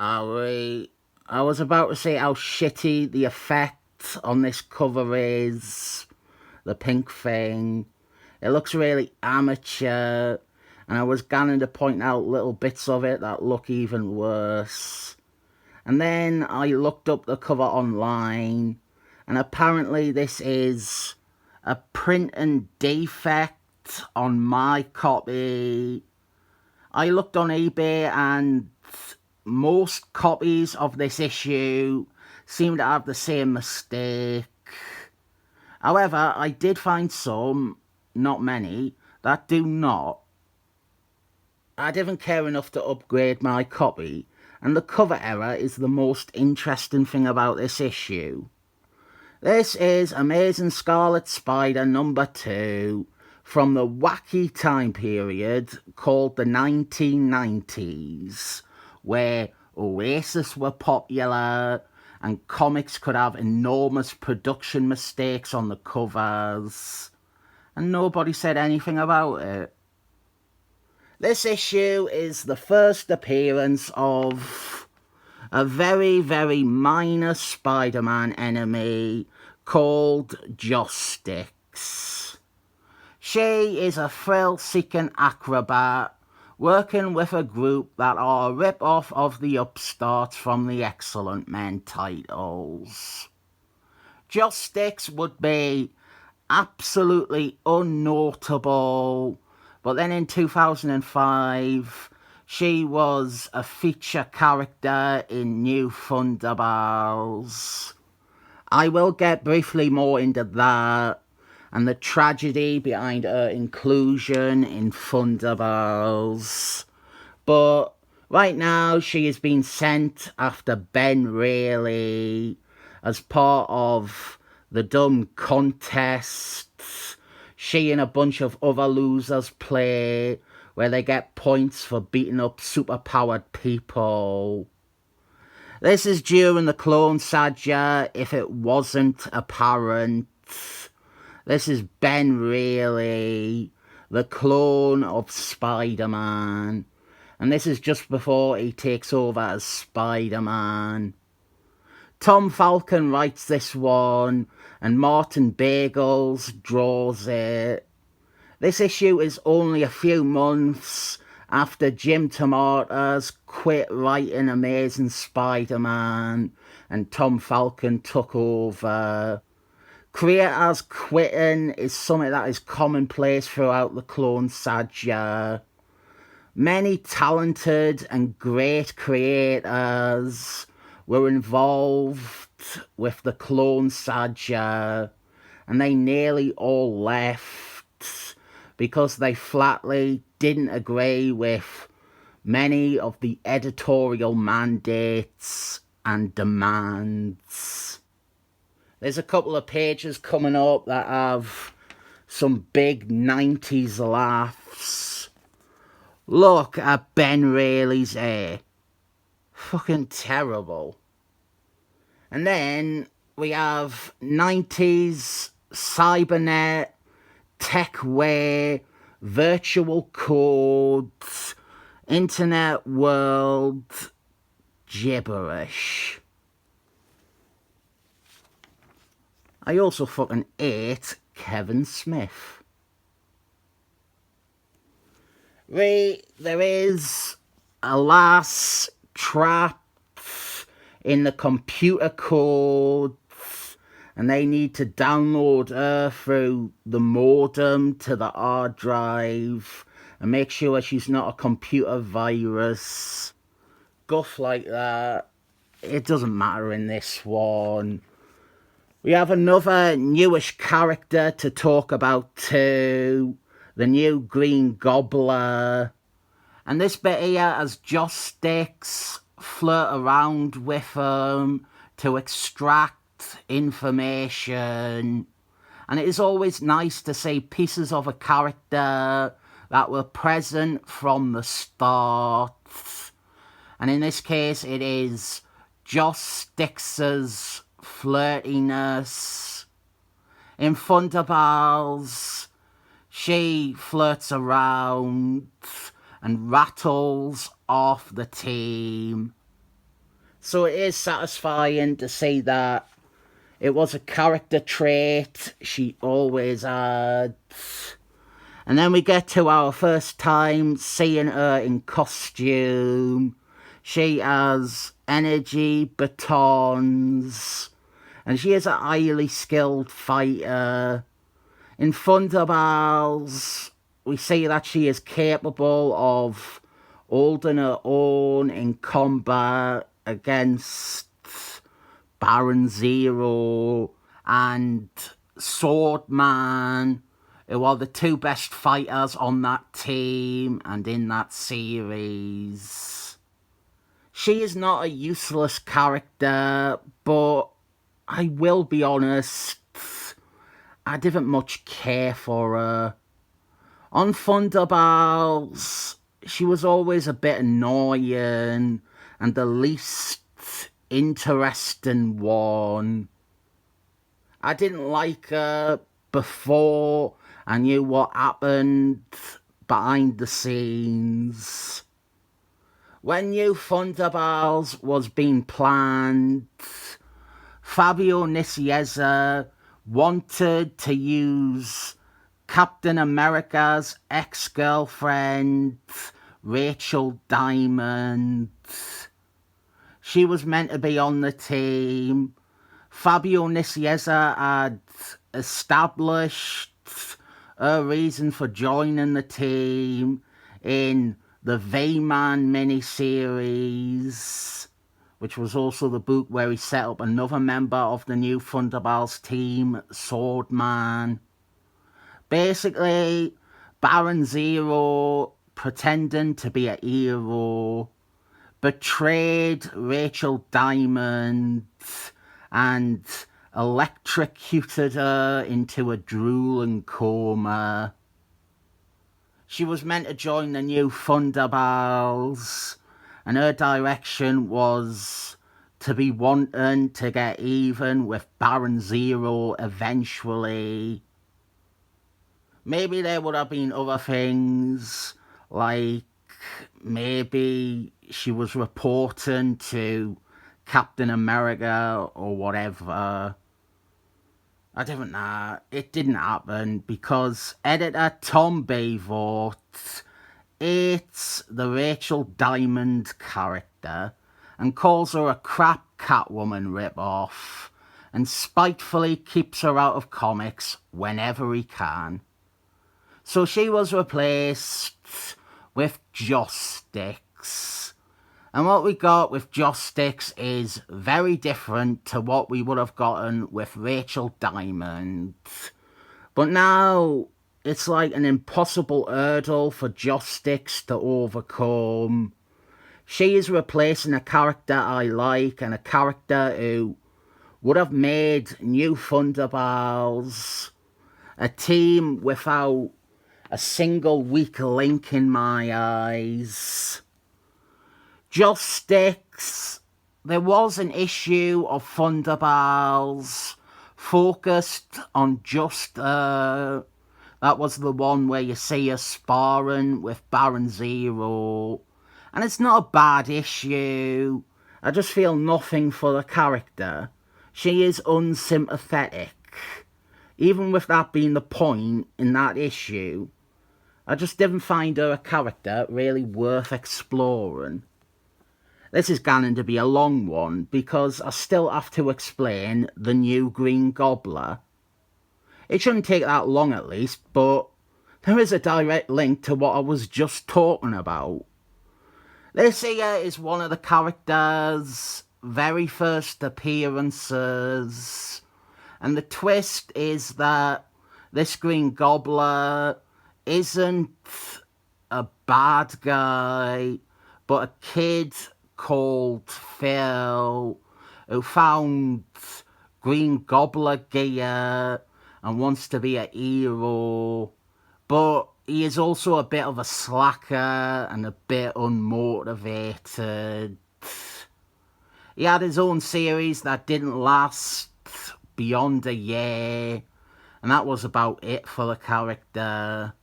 I was about to say how shitty the effect on this cover is. The pink thing. It looks really amateur. And I was going to point out little bits of it that look even worse. And then I looked up the cover online. And apparently this is a printing defect on my copy. I looked on eBay and most copies of this issue seem to have the same mistake. However, I did find some, not many, that do not. I didn't care enough to upgrade my copy, and the cover error is the most interesting thing about this issue. This is Amazing Scarlet Spider number 2 from the wacky time period called the 1990s, where Oasis were popular and comics could have enormous production mistakes on the covers, and nobody said anything about it. This issue is the first appearance of a very, very minor Spider-Man enemy called Joysticks. She is a thrill-seeking acrobat working with a group that are a rip-off of the upstarts from the Excellent Men titles. Joysticks would be absolutely unnotable, but then in 2005, she was a feature character in New Thunderbirds. I will get briefly more into that and the tragedy behind her inclusion in Thunderbirds. But right now she is being sent after Ben Reilly as part of the dumb contest she and a bunch of other losers play, where they get points for beating up superpowered people. This is during the Clone Saga, if it wasn't apparent. This is Ben Reilly, the clone of Spider-Man. And this is just before he takes over as Spider-Man. Tom Falcon writes this one, and Martin Bagels draws it. This issue is only a few months after Jim Tomatoes quit writing Amazing Spider-Man and Tom Falcon took over. Creators quitting is something that is commonplace throughout the Clone Saga. Many talented and great creators were involved with the Clone Saga, and they nearly all left because they flatly didn't agree with many of the editorial mandates and demands. There's a couple of pages coming up that have some big 90s laughs. Look at Ben Reilly's hair. Fucking terrible. And then we have 90s cybernet, techwear, virtual codes, internet world gibberish. I also fucking hate Kevin Smith. There is a lass trapped in the computer code, and they need to download her through the modem to the hard drive and make sure she's not a computer virus. Guff like that. It doesn't matter in this one. We have another newish character to talk about too. The new Green Gobbler. And this bit here has Joysticks flirt around with them to extract information. And it is always nice to see pieces of a character that were present from the start. And in this case, it is Joysticks' flirtiness. In Thunderbirds, she flirts around and rattles off the team. So it is satisfying to see that it was a character trait she always had. And then we get to our first time seeing her in costume. She has energy batons, and she is a highly skilled fighter. In Thunderbals, we see that she is capable of holding her own in combat against Baron Zero and Swordman, who are the two best fighters on that team and in that series. She is not a useless character, but I will be honest, I didn't much care for her. On Thunderbals, she was always a bit annoying and the least interesting one. I didn't like her before I knew what happened behind the scenes. When New Thunderbals was being planned, Fabio Nicieza wanted to use Captain America's ex-girlfriend, Rachel Diamond. She was meant to be on the team. Fabio Nicieza had established a reason for joining the team in the V-Man miniseries, which was also the book where he set up another member of the New Thunderbals team, Swordman. Basically, Baron Zero, pretending to be a hero, betrayed Rachel Diamond and electrocuted her into a drooling coma. She was meant to join the New Thunderbals, and her direction was to be wanting to get even with Baron Zero eventually. Maybe there would have been other things, like maybe she was reporting to Captain America or whatever. I don't know. It didn't happen because editor Tom Bayvort hates the Rachel Diamond character and calls her a crap Catwoman rip-off and spitefully keeps her out of comics whenever he can. So she was replaced with Joysticks. And what we got with Joysticks is very different to what we would have gotten with Rachel Diamond. But now it's like an impossible hurdle for Joysticks to overcome. She is replacing a character I like and a character who would have made New Thunderbals a team without a single weak link in my eyes. Joysticks, there was an issue of Thunderbals focused on just that was the one where you see her sparring with Baron Zero, and it's not a bad issue. I just feel nothing for the character. She is unsympathetic. Even with that being the point in that issue, I just didn't find her a character really worth exploring. This is going to be a long one because I still have to explain the new Green Gobbler. It shouldn't take that long at least, but there is a direct link to what I was just talking about. This here is one of the characters' very first appearances, and the twist is that this Green Gobbler isn't a bad guy, but a kid called Phil who found Green Gobbler gear and wants to be a hero, but he is also a bit of a slacker and a bit unmotivated. He had his own series that didn't last beyond a year, and that was about it for the character.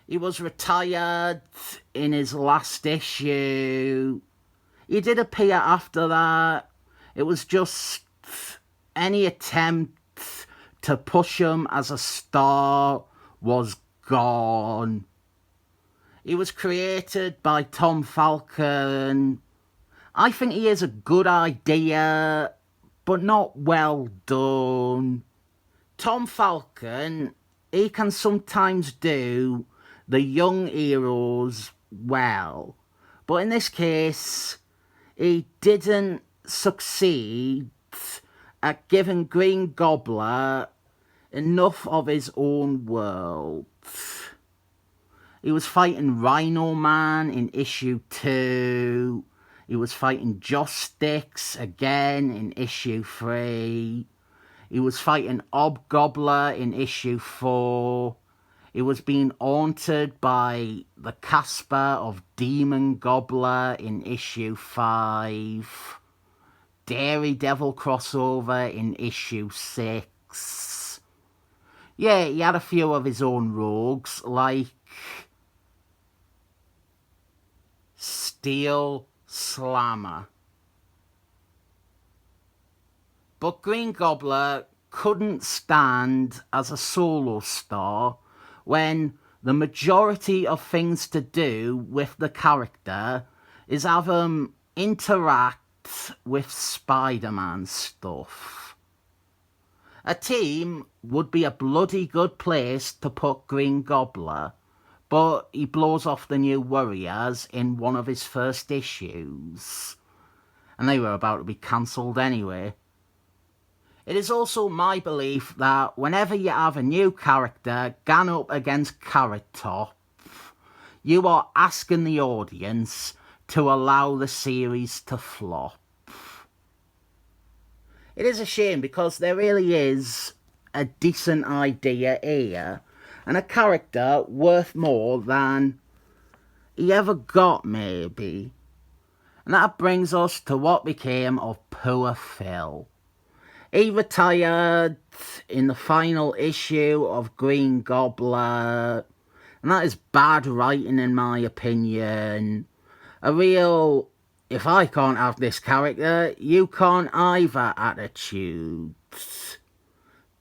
He was retired in his last issue. He did appear after that. It was just any attempt to push him as a star was gone. He was created by Tom Falcon. I think he is a good idea, but not well done. Tom Falcon, he can sometimes do the young heroes well, but in this case, he didn't succeed at giving Green Gobbler enough of his own world. He was fighting Rhino Man in issue 2. He was fighting Joysticks again in issue 3. He was fighting Hobgobbler in issue 4. He was being haunted by the Casper of Demon Gobbler in issue 5. Daredevil crossover in issue 6. Yeah, he had a few of his own rogues, like Steel Slammer. But Green Gobbler couldn't stand as a solo star when the majority of things to do with the character is have him interact with Spider-Man stuff. A team would be a bloody good place to put Green Gobbler, but he blows off the New Warriors in one of his first issues, and they were about to be cancelled anyway. It is also my belief that whenever you have a new character gone up against Carrot Top, you are asking the audience to allow the series to flop. It is a shame because there really is a decent idea here and a character worth more than he ever got, maybe. And that brings us to what became of poor Phil. He retired in the final issue of Green Gobbler, and that is bad writing in my opinion. A real, if I can't have this character, you can't either attitude.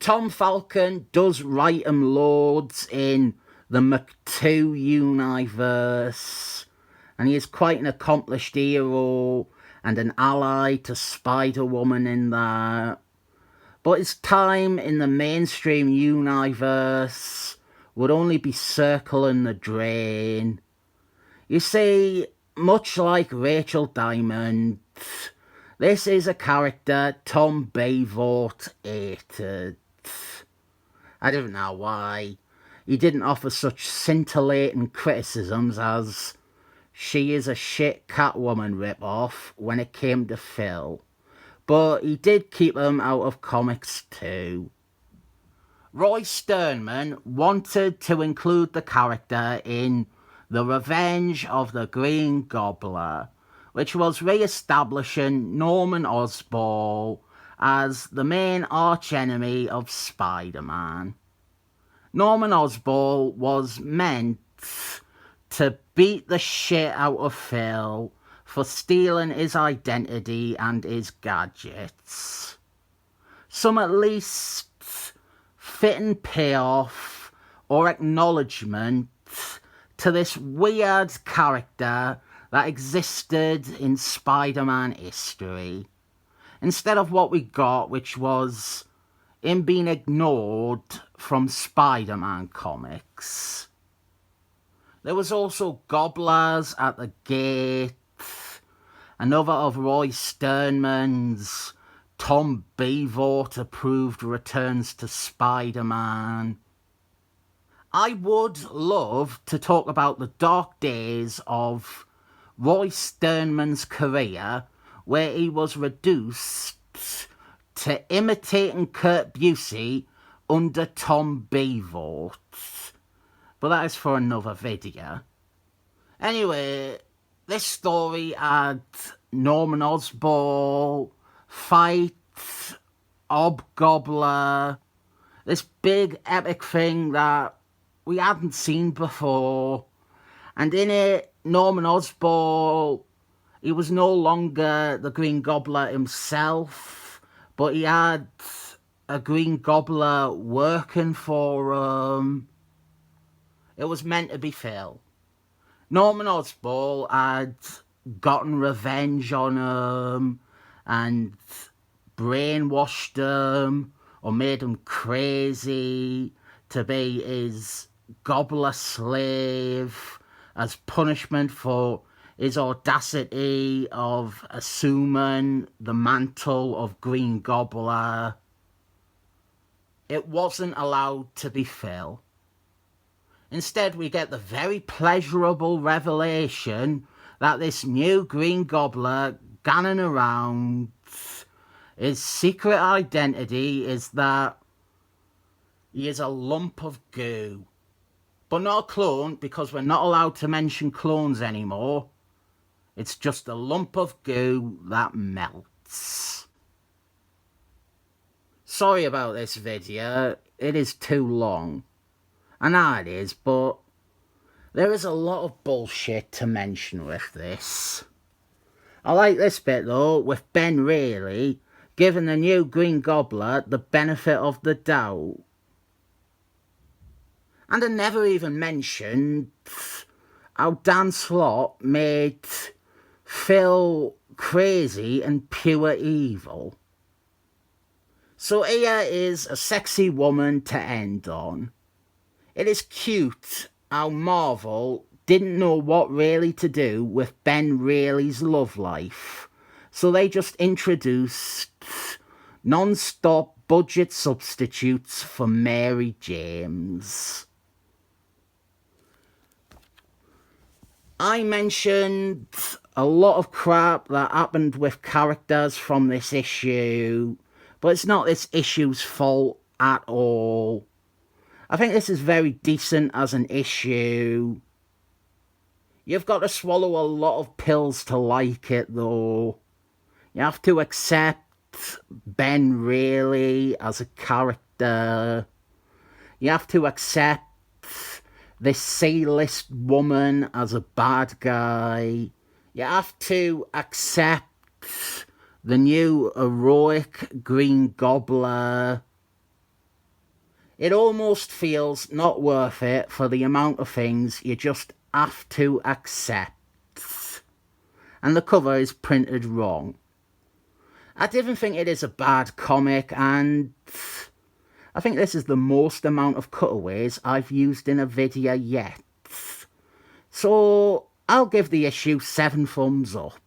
Tom Falcon does write him loads in the McTwo universe, and he is quite an accomplished hero and an ally to Spider-Woman in that. But his time in the mainstream universe would only be circling the drain. You see, much like Rachel Diamond, this is a character Tom Bayvort hated. I don't know why. He didn't offer such scintillating criticisms as she is a shit Catwoman rip-off when it came to Phil. But he did keep him out of comics too. Roy Sternman wanted to include the character in The Revenge of the Green Gobbler, which was re-establishing Norman Osborn as the main archenemy of Spider-Man. Norman Osborn was meant to beat the shit out of Phil for stealing his identity and his gadgets. Some at least fitting payoff or acknowledgement to this weird character that existed in Spider-Man history, instead of what we got, which was him being ignored from Spider-Man comics. There was also Gobblers at the Gate, another of Roy Sternman's Tom Bayvort approved returns to Spider-Man. I would love to talk about the dark days of Roy Sternman's career, where he was reduced to imitating Kurt Busey under Tom Bayvort. But that is for another video. Anyway, this story had Norman Osborn, fight Hobgobbler, this big epic thing that we hadn't seen before. And in it, Norman Osborn He was no longer the Green Gobbler himself, but he had a Green Gobbler working for him. It was meant to be Phil. Norman Osborn had gotten revenge on him and brainwashed him or made him crazy to be his gobbler slave as punishment for his audacity of assuming the mantle of Green Gobbler. It wasn't allowed to be Phil. Instead, we get the very pleasurable revelation that this new Green Gobbler ganning around, his secret identity is that he is a lump of goo. But not a clone, because we're not allowed to mention clones anymore. It's just a lump of goo that melts. Sorry about this video, it is too long. I know it is, but there is a lot of bullshit to mention with this. I like this bit though, with Ben Reilly giving the new Green Gobbler the benefit of the doubt. And I never even mentioned how Dan Slott made Phil crazy and pure evil. So here is a sexy woman to end on. It is cute how Marvel didn't know what really to do with Ben Reilly's love life, so they just introduced non-stop budget substitutes for Mary James. I mentioned a lot of crap that happened with characters from this issue, but it's not this issue's fault at all. I think this is very decent as an issue. You've got to swallow a lot of pills to like it though. You have to accept Ben Reilly as a character. You have to accept this C-list woman as a bad guy. You have to accept the new heroic Green Gobbler. It almost feels not worth it for the amount of things you just have to accept. And the cover is printed wrong. I didn't think it is a bad comic, and I think this is the most amount of cutaways I've used in a video yet. So I'll give the issue 7 thumbs up.